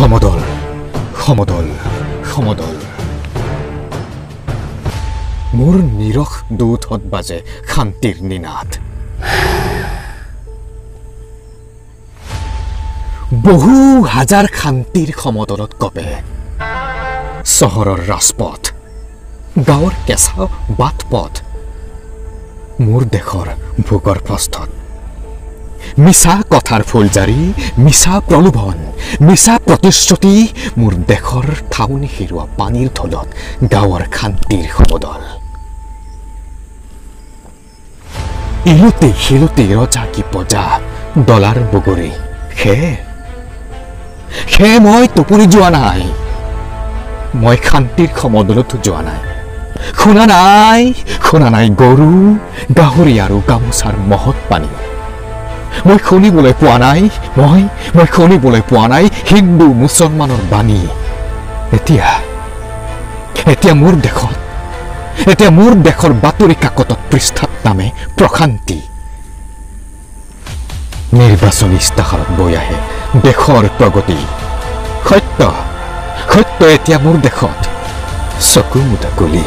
সমদল সমদল সমদল মোৰ নিৰখ দুধত বাজে শান্তিৰ নিনাদ বহু হাজাৰ শান্তিৰ সমদলত কপে চহৰৰ ৰাজপথ গাঁৱৰ কেঁচা বাট পথ মোৰ দেশৰ ভূগৰ্ভস্থত মিছা কথাৰ ফুলজাৰি মিছা প্ৰলোভন মিছা প্ৰতিশ্ৰুতি মোৰ দেশৰ ঠাউনি হেৰুৱা পানীৰ ঢলত গাঁৱৰ শান্তিৰ সমদল ইলুতে শিলুতে ৰজা কি প্ৰজা ডলাৰ বগৰী সে মই টোপনি যোৱা নাই মই শান্তিৰ সমদলতো যোৱা নাই শুনা নাই গৰু গাহৰি আৰু গামোচাৰ মহৎ পানী মই শুনিবলৈ পোৱা নাই মই শুনিবলৈ পোৱা নাই হিন্দু মুছলমানৰ বাণী এতিয়া মোৰ দেশৰ বাতৰি কাকতত পৃষ্ঠাত নামে প্ৰশান্তি নিৰ্বাচনী ইস্তাহাৰত বৈ আহে দেশৰ প্ৰগতি সত্য এতিয়া মোৰ দেশত চকু মুদা গলি